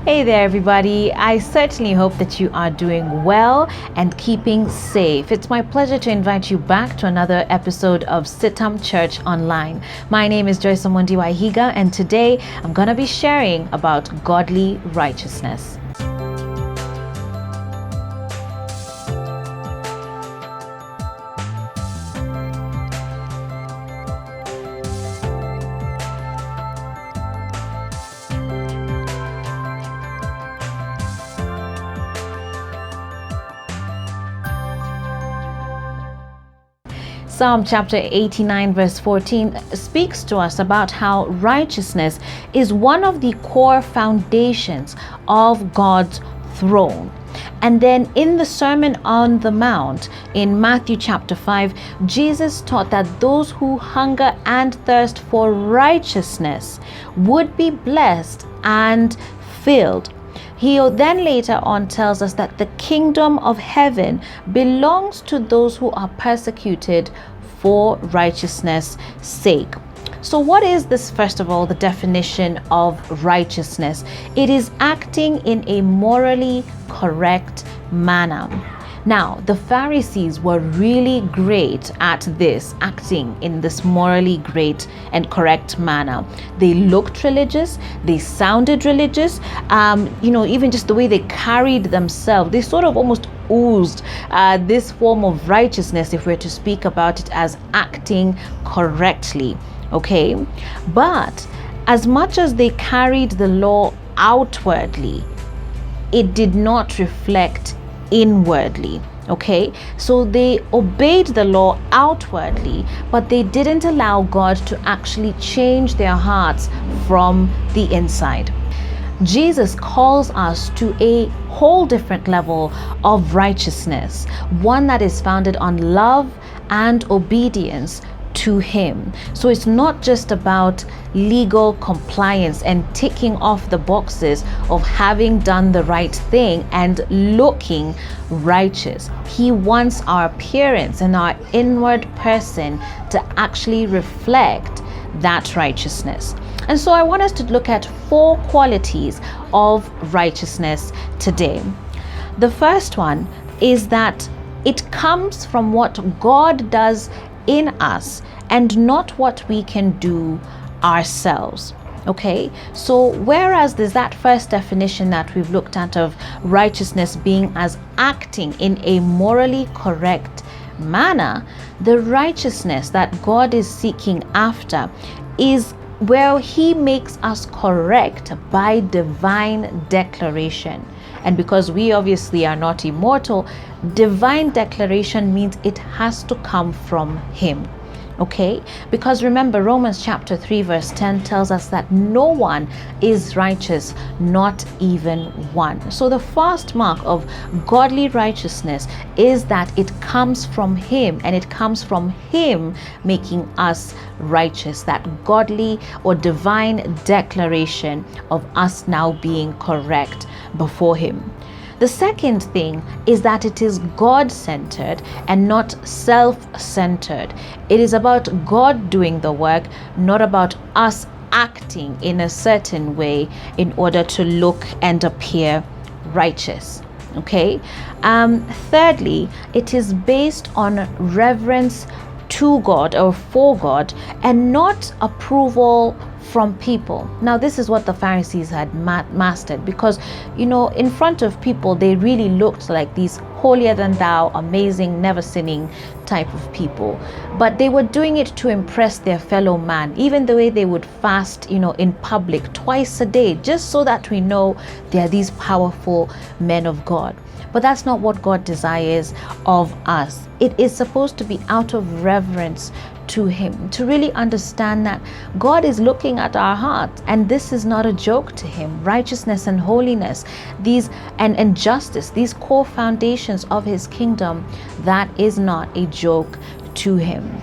Hey there, everybody. I certainly hope that you are doing well and keeping safe. It's my pleasure to invite you back to another episode of CITAM Church Online. My name is Joyce Omondi Waihiga, and today I'm going to be sharing about godly righteousness. Psalm chapter 89 verse 14 speaks to us about how righteousness is one of the core foundations of God's throne. And then in the Sermon on the Mount in Matthew chapter 5, Jesus taught that those who hunger and thirst for righteousness would be blessed and filled. He then later on tells us that the kingdom of heaven belongs to those who are persecuted for righteousness' sake. So what is this? First of all, the definition of righteousness. It is acting in a morally correct manner. Now, the Pharisees were really great at this, acting in this morally great and correct manner. They looked religious, they sounded religious, even just the way they carried themselves, they sort of almost oozed this form of righteousness, if we're to speak about it as acting correctly, okay? But as much as they carried the law outwardly, it did not reflect inwardly. Okay, so they obeyed the law outwardly, but they didn't allow God to actually change their hearts from the inside. Jesus calls us to a whole different level of righteousness, one that is founded on love and obedience to Him. So it's not just about legal compliance and ticking off the boxes of having done the right thing and looking righteous. He wants our appearance and our inward person to actually reflect that righteousness. And so I want us to look at 4 qualities of righteousness today. The first one is that it comes from what God does in us and not what we can do ourselves. Okay, so whereas there's that first definition that we've looked at of righteousness being as acting in a morally correct manner, the righteousness that God is seeking after is where He makes us correct by divine declaration. And because we obviously are not immortal, divine declaration means it has to come from Him. Okay, because remember, Romans chapter 3 verse 10 tells us that no one is righteous, not even one. So the first mark of godly righteousness is that it comes from Him, and it comes from Him making us righteous, that godly or divine declaration of us now being correct before Him. The second thing is that it is God-centered and not self-centered. It is about God doing the work, not about us acting in a certain way in order to look and appear righteous. Okay. Thirdly, it is based on reverence to God or for God and not approval from people. Now, this is what the Pharisees had mastered, because in front of people they really looked like these holier than thou, amazing, never sinning type of people, but they were doing it to impress their fellow man. Even the way they would fast in public twice a day, just so that we know they are these powerful men of God. But that's not what God desires of us. It is supposed to be out of reverence to Him, to really understand that God is looking at our hearts, and this is not a joke to Him. Righteousness and holiness, these and justice, these core foundations of His kingdom, that is not a joke to Him.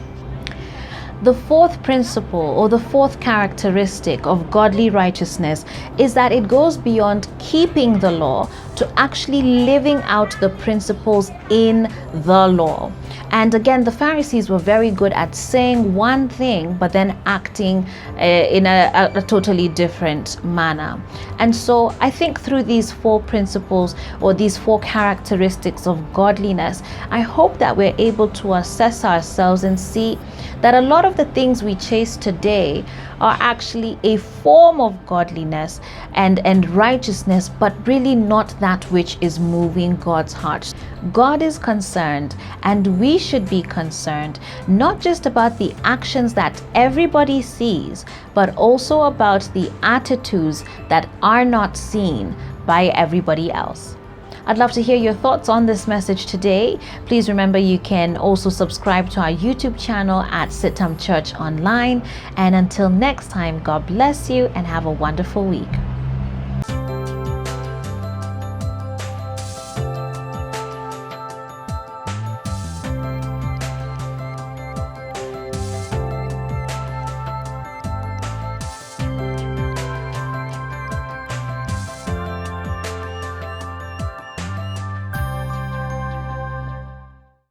The fourth principle, or the fourth characteristic of godly righteousness, is that it goes beyond keeping the law to actually living out the principles in the law. And again, the Pharisees were very good at saying one thing but then acting in a totally different manner. And so I think through these 4 principles, or these 4 characteristics of godliness, I hope that we're able to assess ourselves and see that a lot of the things we chase today are actually a form of godliness and righteousness, but really not that which is moving God's heart. God is concerned, and we should be concerned, not just about the actions that everybody sees, but also about the attitudes that are not seen by everybody else. I'd love to hear your thoughts on this message today. Please remember you can also subscribe to our YouTube channel at CITAM Church Online. And until next time, God bless you and have a wonderful week.